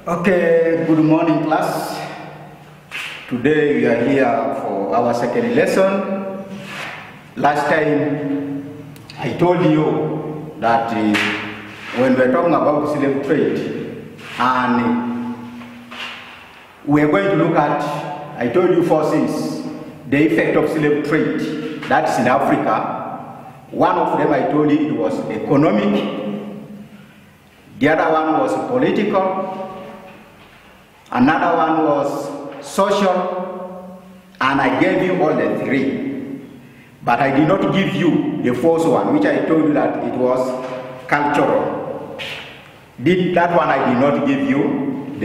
Okay, good morning class. Today we are here for our second lesson. Last time I told you that when we're talking about slave trade and we're going to look at, I told you 4 things, the effect of slave trade, that's in Africa. One of them I told you it was economic, the other one was political, another one was social, and I gave you all the 3. But I did not give you the 4th one, which I told you that it was cultural. That one I did not give you,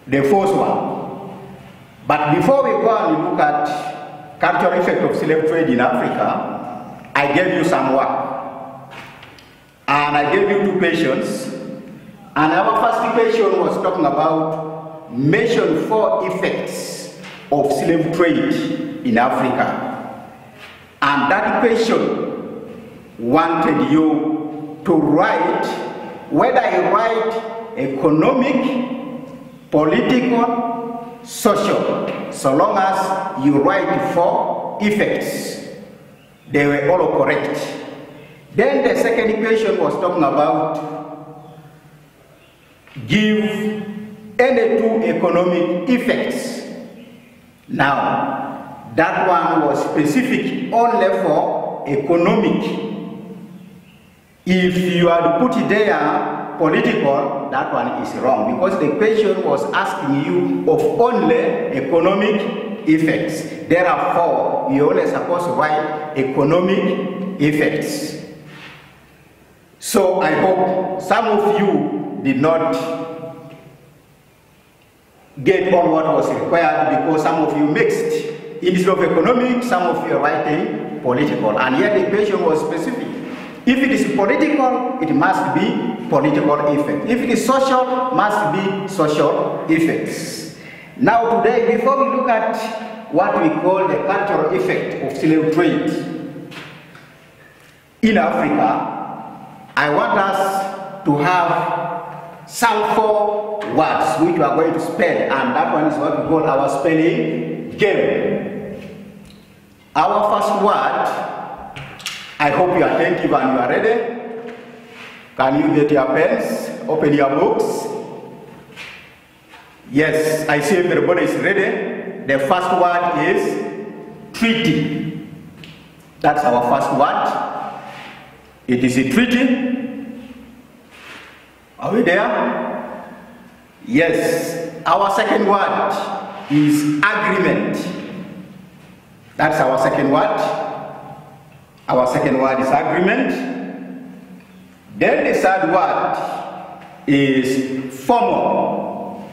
the 4th one. But before we go and look at cultural effect of slave trade in Africa, I gave you some work. And I gave you 2 questions. And our first question was talking about mention 4 effects of slave trade in Africa. And that question wanted you to write, whether you write economic, political, social, so long as you write 4 effects. They were all correct. Then the second question was talking about give any 2 economic effects. Now, that one was specific only for economic. If you had put there political, that one is wrong, because the question was asking you of only economic effects. Therefore, you only supposed to write economic effects. So I hope some of you did not get all what was required, because some of you mixed. Instead of economic, some of you are writing political, and yet the question was specific. If it is political, it must be political effect. If it is social, must be social effects. Now today, before we look at what we call the cultural effect of slave trade in Africa, I want us to have some 4 words which we are going to spell, and that one is what we call our spelling game. Our first word, I hope you are attentive and you are ready. Can you get your pens, open your books? Yes, I see everybody is ready. The first word is treaty. That's our first word. It is a treaty. Are we there? Yes. Our second word is agreement. That's our second word. Our second word is agreement. Then the third word is formal.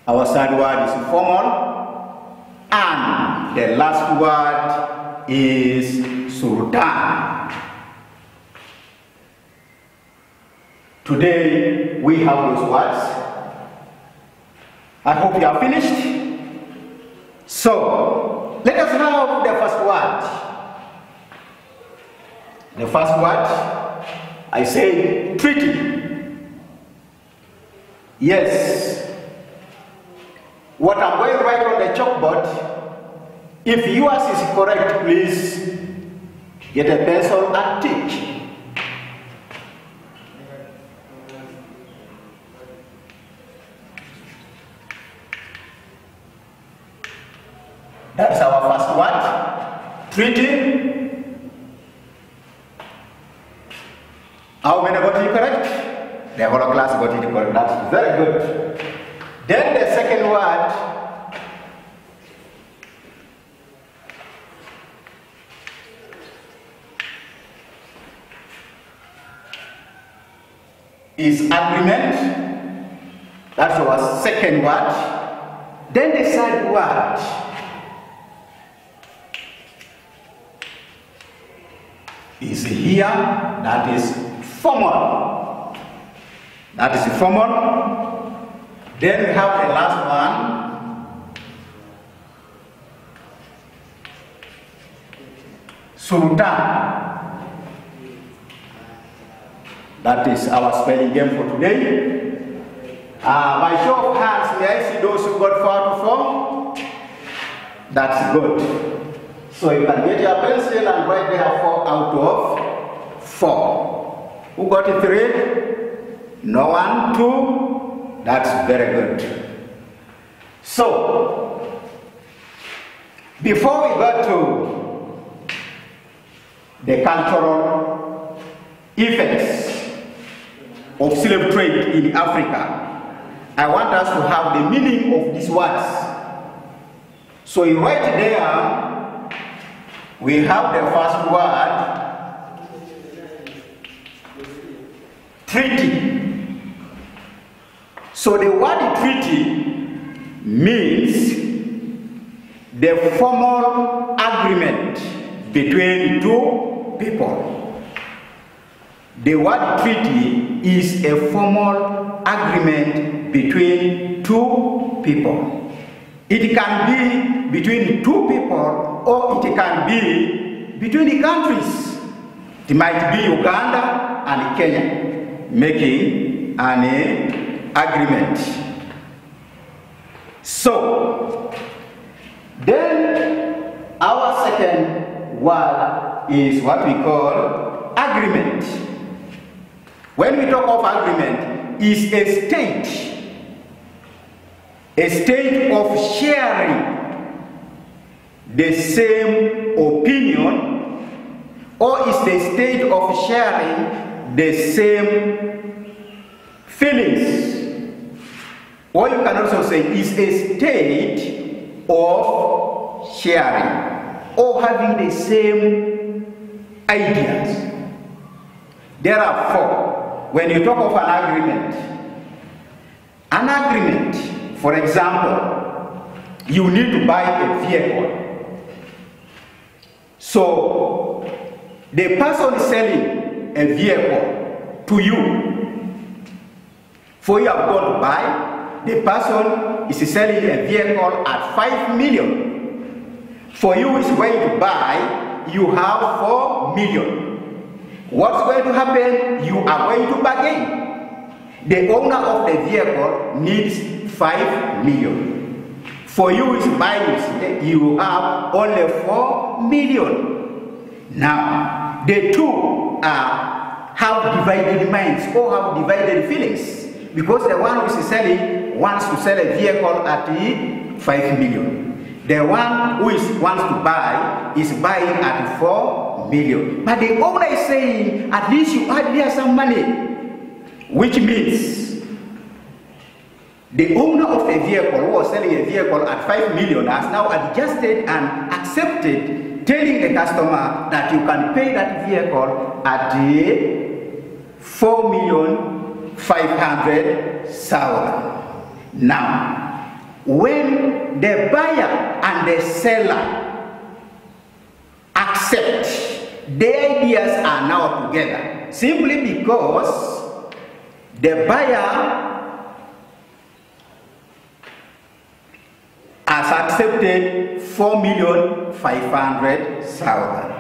Our third word is formal. And the last word is sultan. Today we have those words. I hope you are finished. So let us now have the first word. The first word, I say treaty. Yes. What I'm going to write on the chalkboard, if yours is correct, please get a pencil and tick. That's our first word, treaty. How many got it correct? The whole class got it correct. That's very good. Then the second word is agreement. That's our second word. Then the third word is here, that is formal. That is formal. Then we have the last one, sultan. That is our spelling game for today. By show of hands, may I see those who got 4 out of 4? That's good. So you can get your pencil and write there 4 out of 4. Who got it 3? No one, 2. That's very good. So, before we go to the cultural effects of slave trade in Africa, I want us to have the meaning of these words. So you write there, we have the first word, treaty. So the word treaty means the formal agreement between two people. The word treaty is a formal agreement between two people. It can be between two people or it can be between the countries. It might be Uganda and Kenya making an agreement. So, then our second word is what we call agreement. When we talk of agreement, is a state of sharing the same opinion, or is the state of sharing the same feelings. Or you can also say is a state of sharing or having the same ideas. There are 4. When you talk of an agreement, for example, you need to buy a vehicle. So the person selling a vehicle to you, for you have gone to buy, the person is selling a vehicle at 5 million. For you is going to buy, you have 4 million. What's going to happen? You are going to bargain. The owner of the vehicle needs 5 million. For you is buying, you have only 4 million. Now, the two have divided minds or have divided feelings. Because the one who is selling wants to sell a vehicle at 5 million. The one who wants to buy is buying at 4 million. But the owner is saying, at least you add there some money. Which means, the owner of a vehicle who was selling a vehicle at 5 million has now adjusted and accepted, telling the customer that you can pay that vehicle at 4,500,000. Now, when the buyer and the seller accept, their ideas are now together, simply because the buyer has accepted 4,500,000.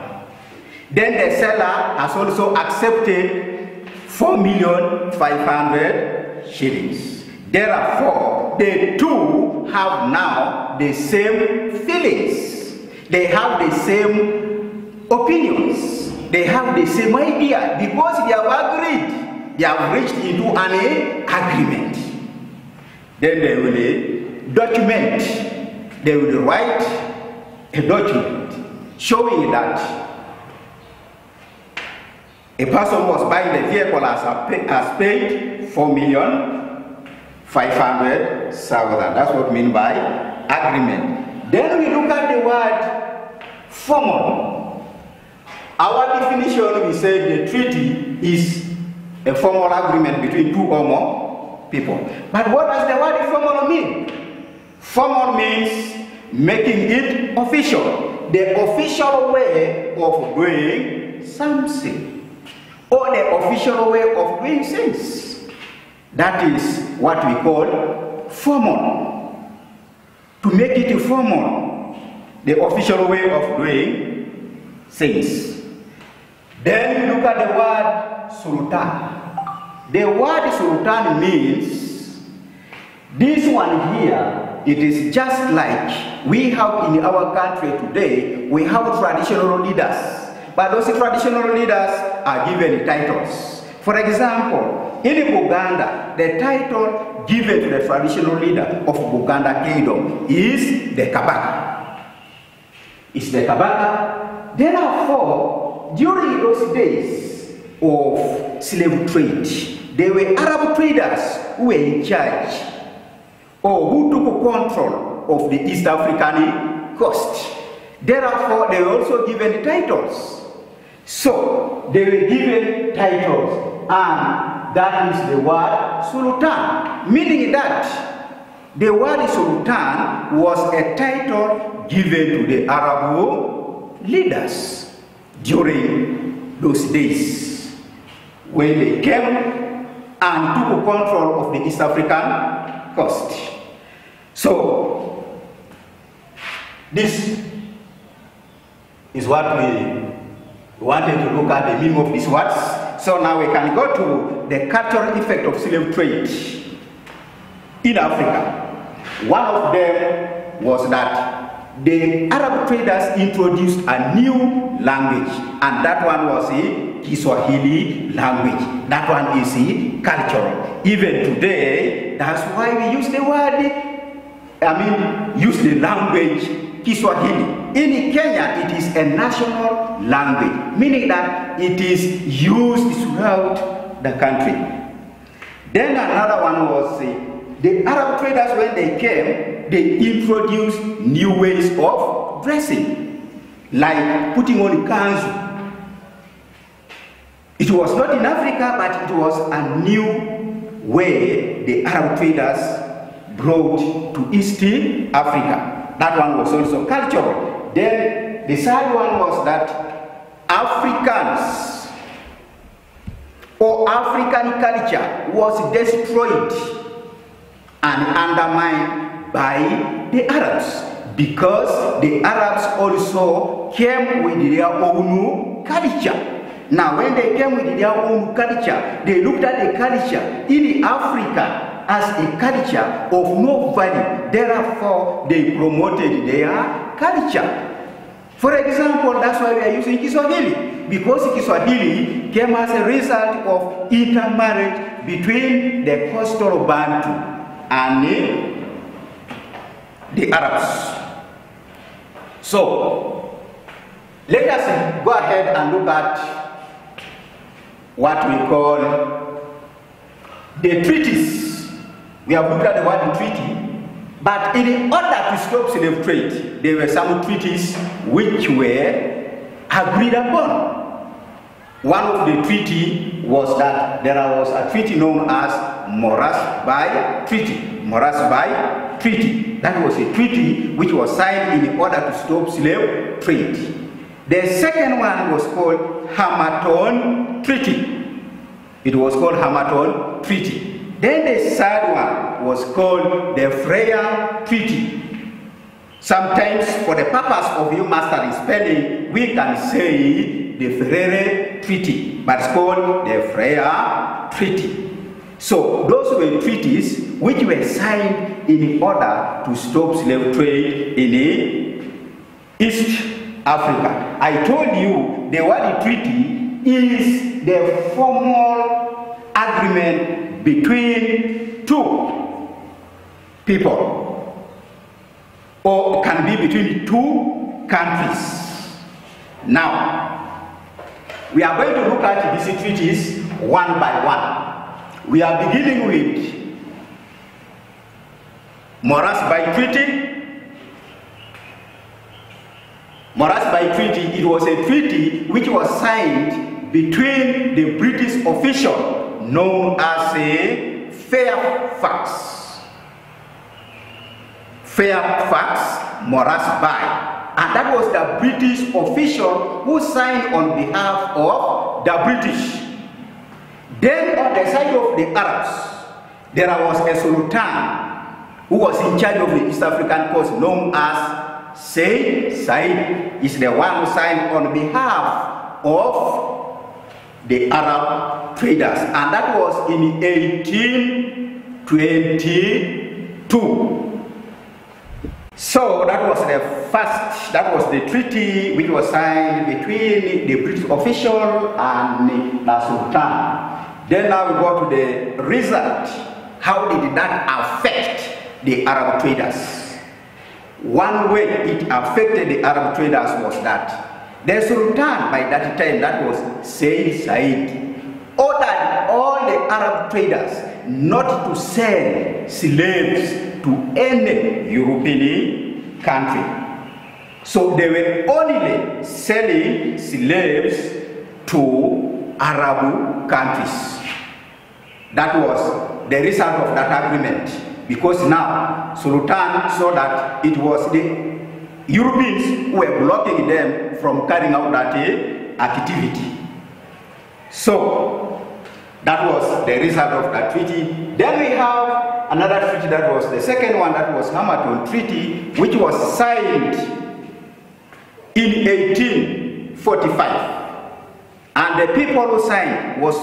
Then the seller has also accepted 4,500,000 shillings. Therefore, the two have now the same feelings. They have the same opinions. They have the same idea because they have agreed. They have reached into an agreement. Then they will document. They will write a document showing that a person who was buying the vehicle has paid 4,500,000. That's what we mean by agreement. Then we look at the word formal. Our definition, we said the treaty is a formal agreement between two or more people. But what does the word formal mean? Formal means making it official. The official way of doing something. Or the official way of doing things. That is what we call formal. To make it formal, the official way of doing things. Then we look at the word sultan. The word Sultan means, this one here, it is just like we have in our country today, we have traditional leaders. But those traditional leaders are given titles. For example, in Buganda, the title given to the traditional leader of Buganda Kingdom is the Kabaka. It's the Kabaka. Therefore, during those days of slave trade, there were Arab traders who were in charge or who took control of the East African coast. Therefore, they were also given titles. So, they were given titles, and that is the word Sultan, meaning that the word Sultan was a title given to the Arab leaders during those days when they came and took control of the East African coast. So, this is what we wanted to look at, the meaning of these words. So now we can go to the cultural effect of slave trade in Africa. One of them was that the Arab traders introduced a new language, and that one was the Kiswahili language. That one is the cultural. Even today, that's why we use the word, use the language Kiswahili. In Kenya, it is a national language, meaning that it is used throughout the country. Then another one was the Arab traders, when they came, they introduced new ways of dressing, like putting on kanzu. It was not in Africa, but it was a new way the Arab traders brought to East Africa. That one was also cultural. Then the third one was that Africans or African culture was destroyed and undermined by the Arabs, because the Arabs also came with their own culture. Now when they came with their own culture, they looked at the culture in Africa as a culture of no value. Therefore, they promoted their culture. For example, that's why we are using Kiswahili, because Kiswahili came as a result of intermarriage between the coastal Bantu and the Arabs. So, let us go ahead and look at what we call the treaties. We have looked at the word treaty, but in order to stop slave trade, there were some treaties which were agreed upon. One of the treaty was that there was a treaty known as Morris-Bay Treaty. Morris-Bay Treaty. That was a treaty which was signed in order to stop slave trade. The second one was called Harmattan Treaty. It was called Harmattan Treaty. Then the third one was called the Freya Treaty. Sometimes, for the purpose of you mastering spelling, we can say the Freya Treaty, but it's called the Freya Treaty. So those were treaties which were signed in order to stop slave trade in East Africa. I told you the word treaty is the formal agreement between two people, or can be between two countries. Now, we are going to look at these treaties one by one. We are beginning with Morris-Bay Treaty. Morris-Bay Treaty, it was a treaty which was signed between the British official known as a Fairfax. Fairfax Morris-Bay. And that was the British official who signed on behalf of the British. Then on the side of the Arabs, there was a Sultan who was in charge of the East African coast, known as Said. Said is the one who signed on behalf of the Arab traders, and that was in 1822. So that was the first, that was the treaty which was signed between the British official and the Sultan. Then now we go to the result. How did that affect the Arab traders? One way it affected the Arab traders was that the Sultan by that time, that was Said Said, ordered all the Arab traders not to sell slaves to any European country. So they were only selling slaves to Arab countries. That was the result of that agreement, because now Sultan saw that it was the Europeans who were blocking them from carrying out that activity. So that was the result of that treaty. Then we have another treaty, that was the second one, that was Hamilton Treaty, which was signed in 1845. And the people who signed was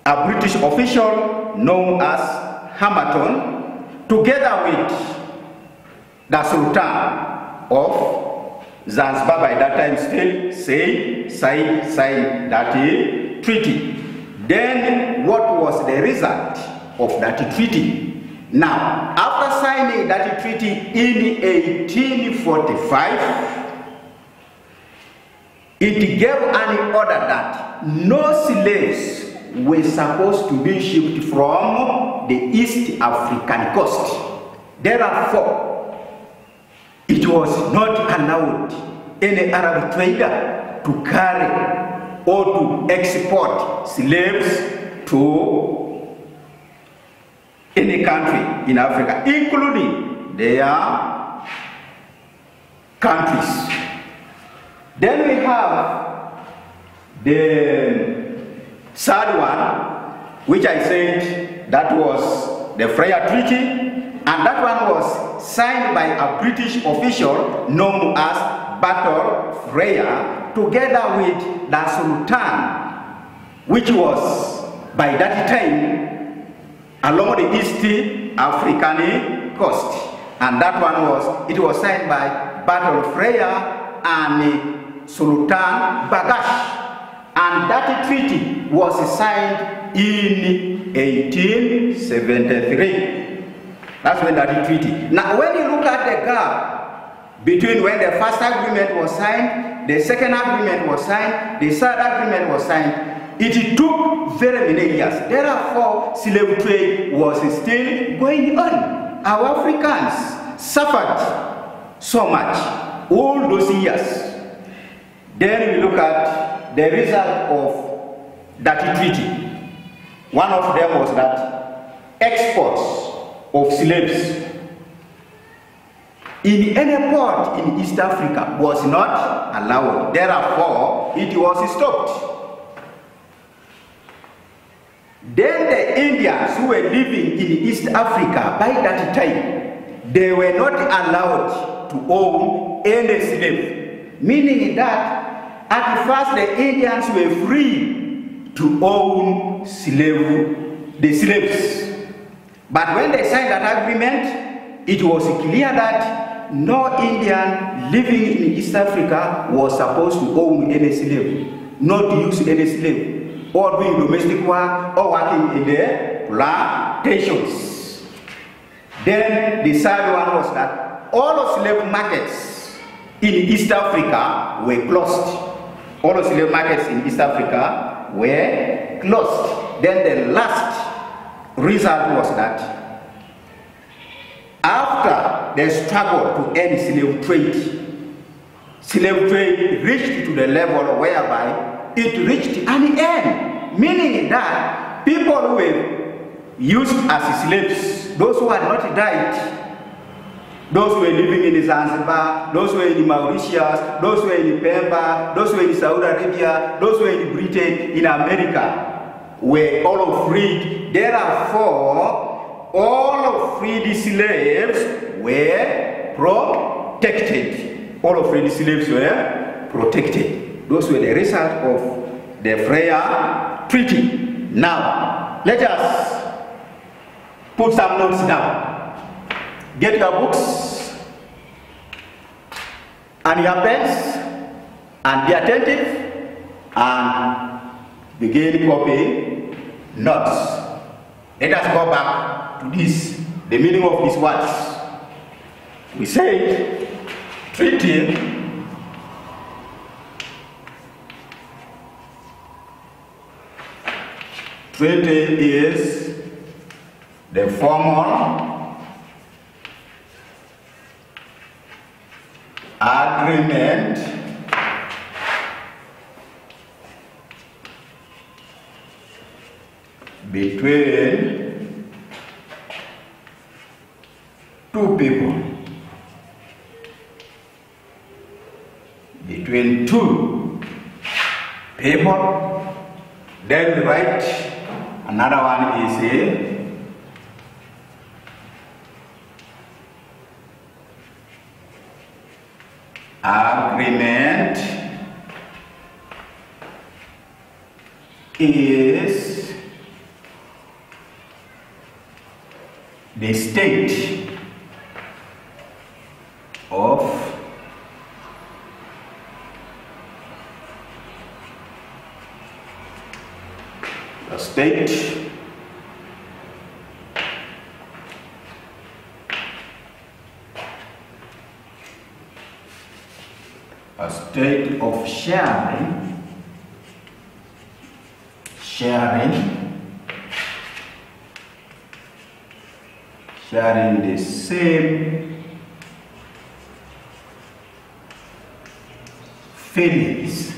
a British official known as Hamilton, together with the Sultan of Zanzibar by that time still signed that treaty. Then what was the result of that treaty? Now, after signing that treaty in 1845, it gave an order that no slaves were supposed to be shipped from the East African coast. Therefore, it was not allowed any Arab trader to carry or to export slaves to any country in Africa, including their countries. Then we have the third one, which I said that was the Freya Treaty, and that one was signed by a British official known as Bertel Freya, together with the Sultan, which was by that time along the East African coast. And that one was signed by Bertel Freya and Sultan Bagash. And that treaty was signed in 1873. That's when that treaty. Now when you look at the gap between when the first agreement was signed, the second agreement was signed, the third agreement was signed, it took very many years. Therefore, slave trade was still going on. Our Africans suffered so much all those years. Then we look at the result of that treaty. One of them was that exports of slaves in any port in East Africa was not allowed. Therefore, it was stopped. Then the Indians who were living in East Africa by that time, they were not allowed to own any slave. Meaning that at first the Indians were free to own the slaves. But when they signed that agreement, it was clear that no Indian living in East Africa was supposed to own any slave, not to use any slave, or doing domestic work, or working in the plantations. Then the third one was that all slave markets in East Africa were closed. All slave markets in East Africa were closed. Then the last result was that after the struggle to end slave trade reached to the level whereby it reached an end. Meaning that people who were used as slaves, those who had not died, those who were living in Zanzibar, those who were in Mauritius, those who were in Pemba, those who were in Saudi Arabia, those who were in Britain, in America, were all freed. Therefore, all freed slaves were protected. All freed slaves were protected. Those were the result of the Freya Treaty. Now, let us put some notes down. Get your books and your pens and be attentive and begin copying notes. Let us go back to this, the meaning of these words. We said treaty is the formal agreement between two people, then we write another one is agreement is the state of a state of sharing the same feelings,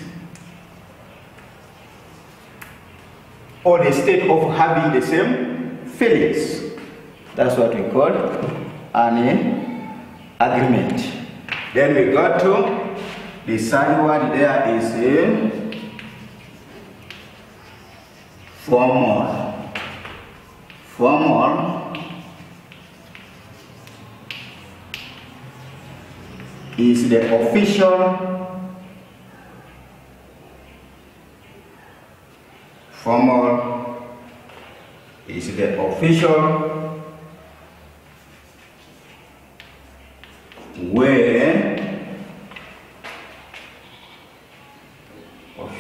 or the state of having the same feelings. That's what we call an agreement. Then we got to the second word there is a formal. Formal is the official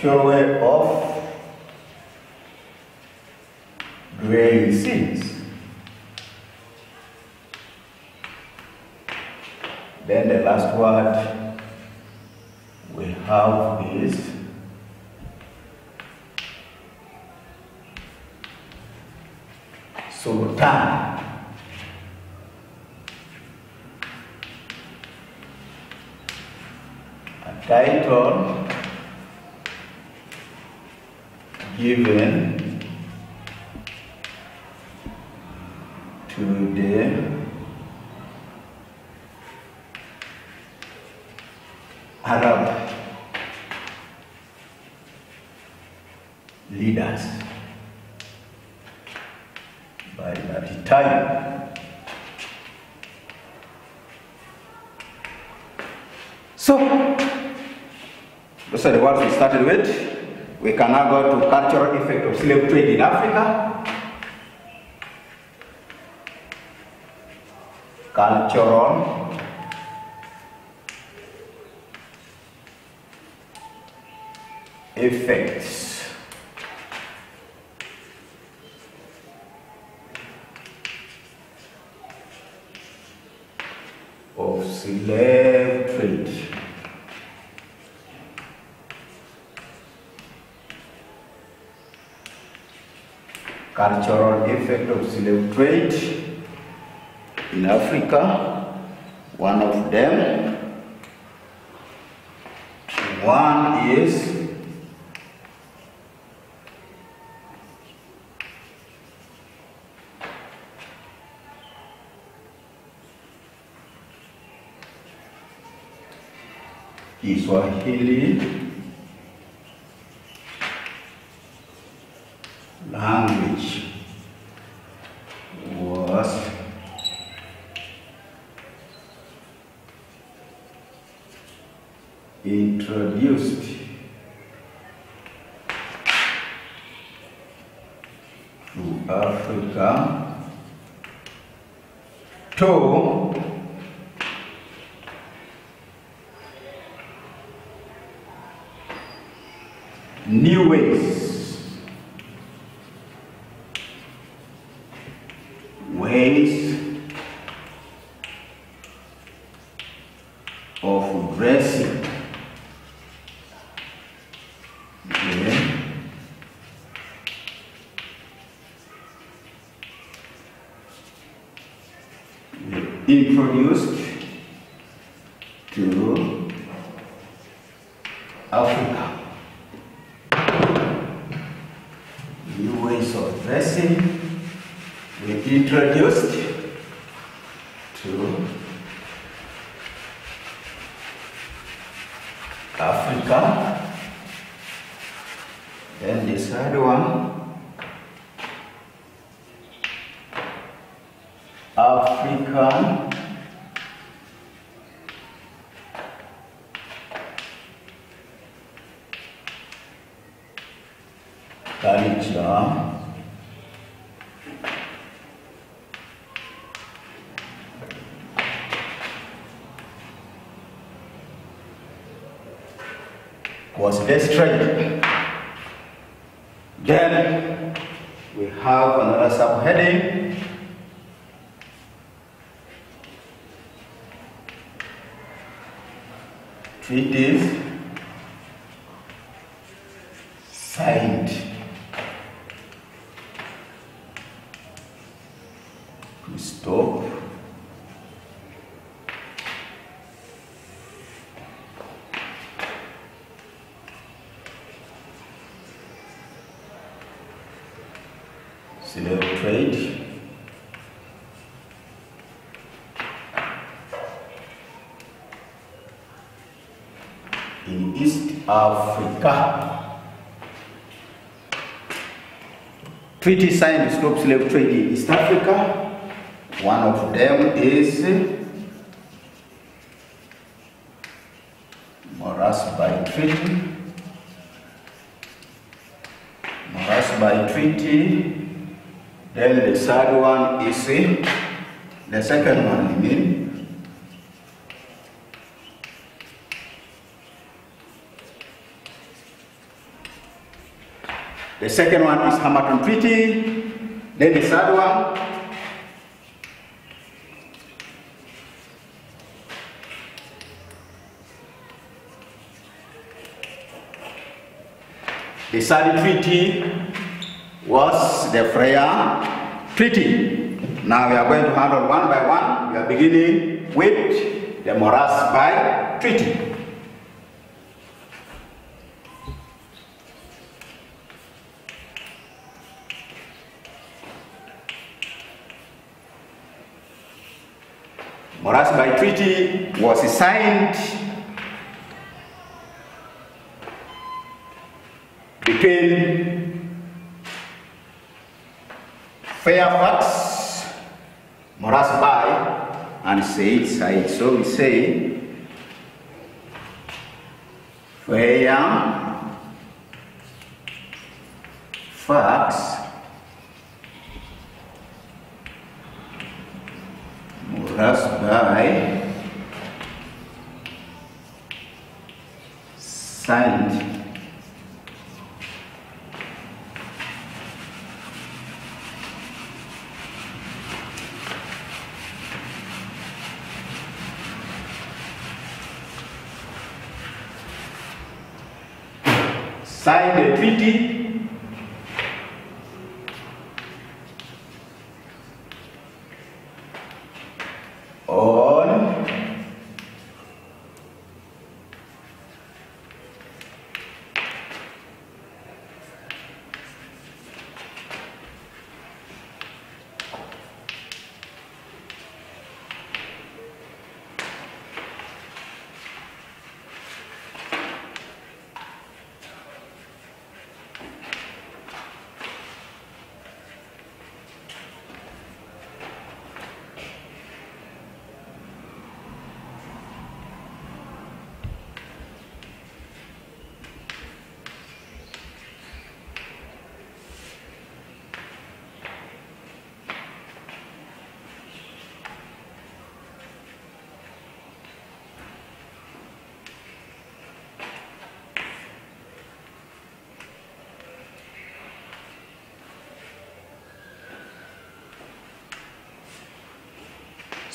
way of doing things. Then the last word we have is sultan. A title given to the Arab leaders by that time. So, those are the words we started with. We can now go to cultural effect of slave trade in Africa. Cultural effects of slave trade. Cultural effect of slave trade in Africa. One of them, one is Kiswahili language was introduced to Africa to new ways of dressing. Okay. Introduced to Africa. New ways of dressing were introduced to Africa. Then the third one, African culture was destroyed. Then we have another subheading, treaties signed to stop slave trade in East Africa. Treaty signed to stop slave trade in East Africa. One of them is Morasby Treaty. Morasby Treaty. Then the third one is the second one, I mean. The second one is Hamilton Treaty. Then the third one, the third treaty was the Freya Treaty. Now we are going to handle one by one. We are beginning with the Morasby Treaty. Morasby Treaty was signed between Fairfax, Morasby, and Said. So we say Fairfax, Morasby signed the treaty on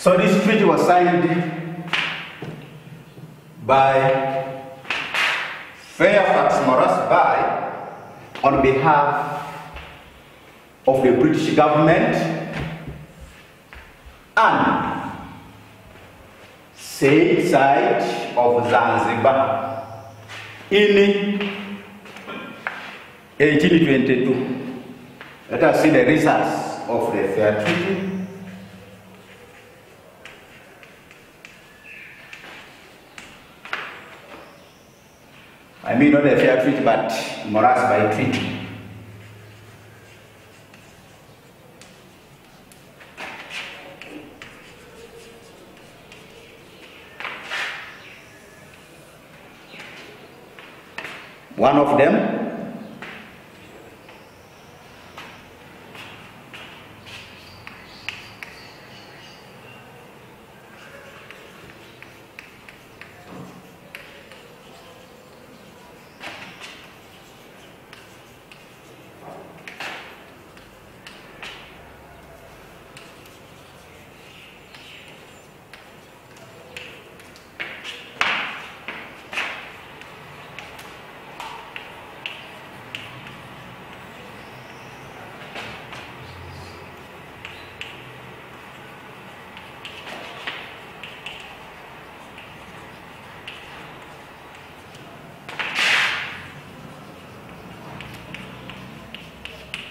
So this treaty was signed by Fairfax Moras Bay on behalf of the British government and Said Said of Zanzibar in 1822. Let us see the results of the fair treaty. I mean not the fair treaty, but Moras Bay Treaty. One of them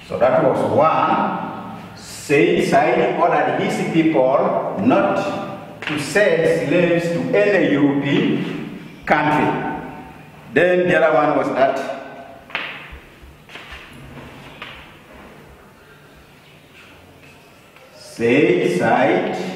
so that was one. Said Said ordered his people not to sell slaves to any European country. Then the other one was that Said Said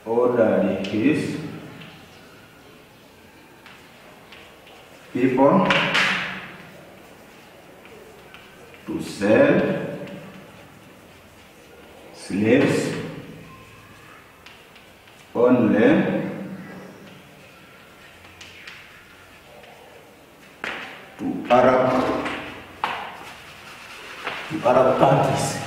ordered his people to sell slaves only to Arab countries.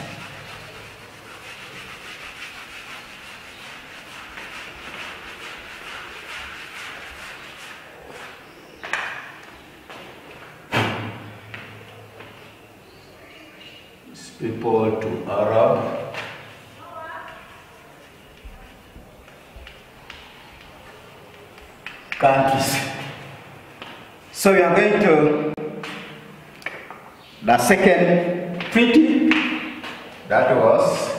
People to Arab countries. So we are going to the second treaty, that was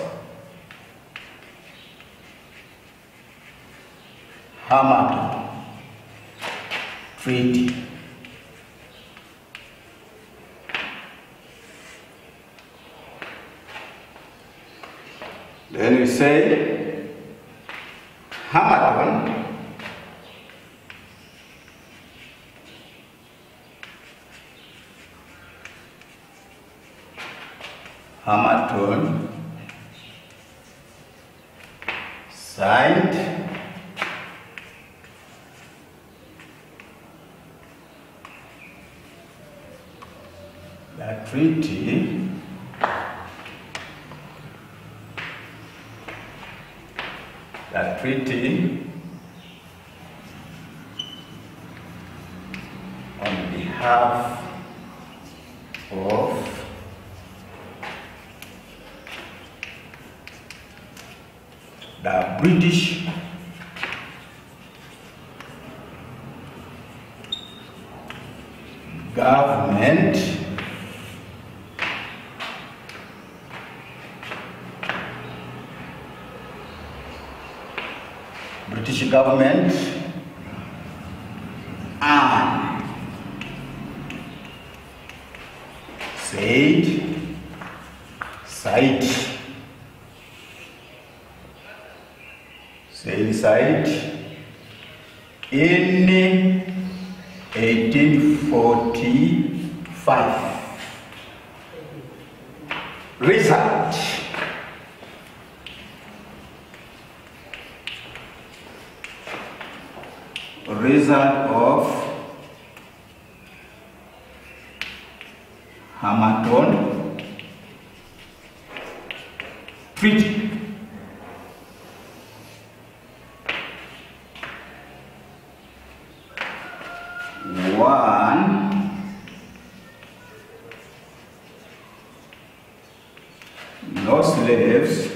Hamilton Treaty. Then we say Hamilton signed the treaty on behalf of the British government and Said Said in 1845. result. Result of Harmattan Treaty. One, no slaves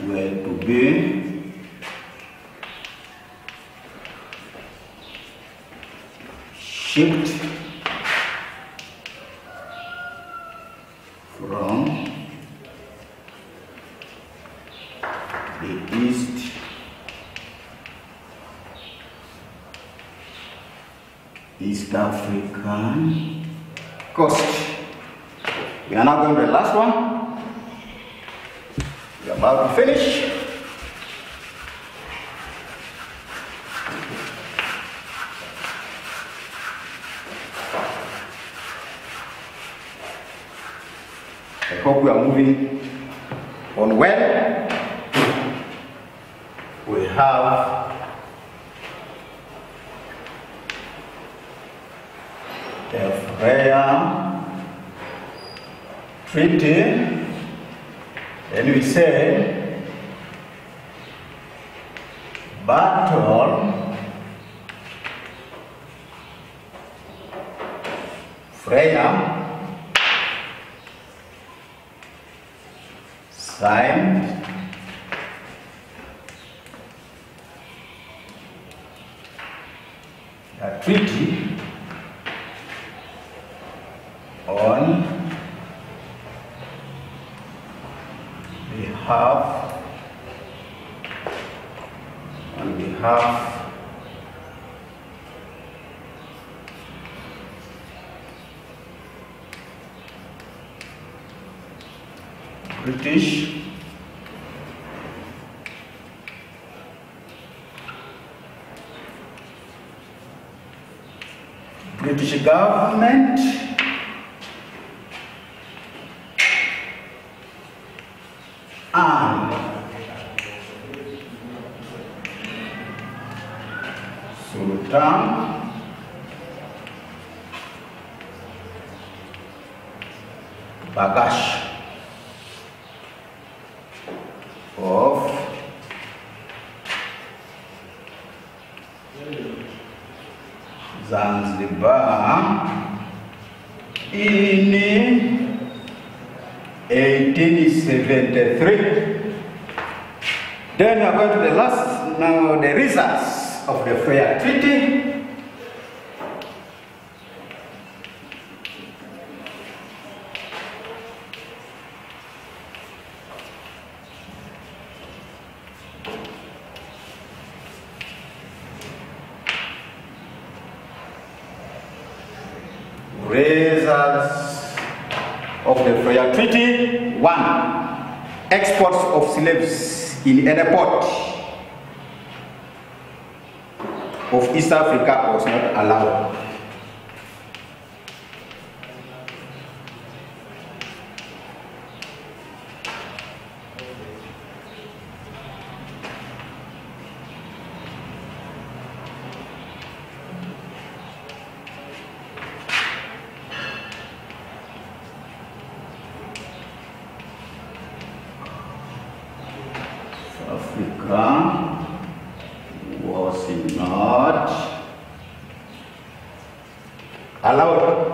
were to be shipped from the East African coast. We are now going to the last one. We are about to finish. I hope we are moving on well. We have the Freya Treaty, and we say Battle Freya signed a treaty on behalf British government and Sultan Bagash of Zanzibar in 1873. Then we are going to the last, now the results of the Freya Treaty. Results of the Freya Treaty. 1. Exports of slaves in any port of East Africa was not allowed. Africa was not allowed.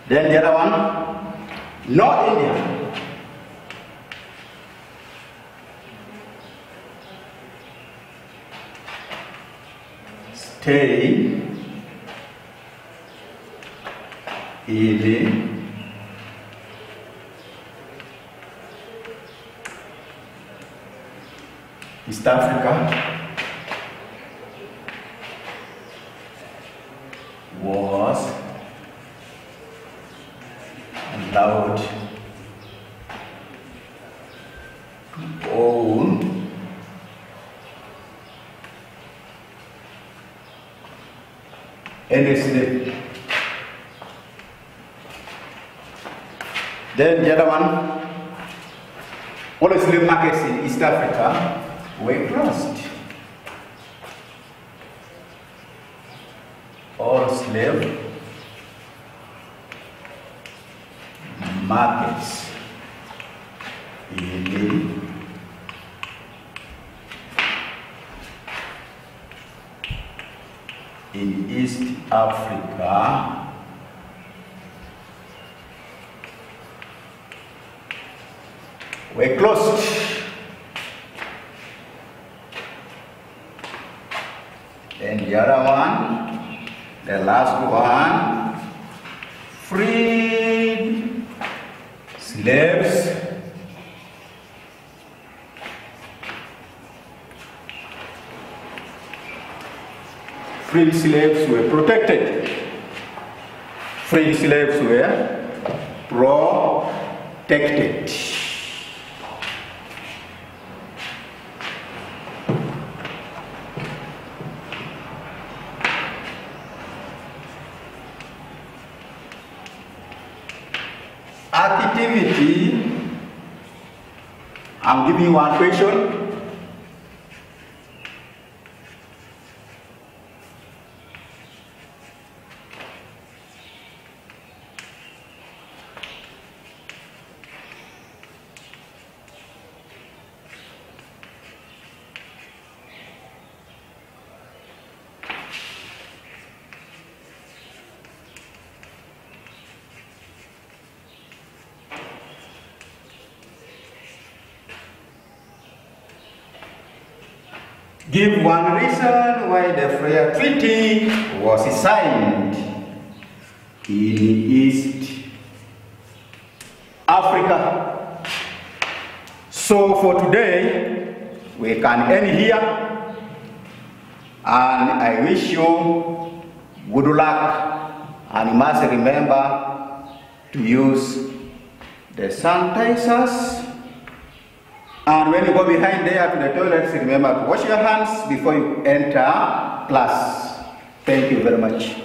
Then the other one, no India. Stay in East Africa was allowed to own any slave. Then the other one, all the slave markets in East Africa were closed. All slave markets in East Africa were closed. Then the other one, the last one, freed slaves were protected. Freed slaves were protected. Activity, I'm giving you one question. Give one reason why the Freya Treaty was signed in East Africa. So for today, we can end here, and I wish you good luck, and you must remember to use the sanitizers. And when you go behind there to the toilets, remember to wash your hands before you enter class. Thank you very much.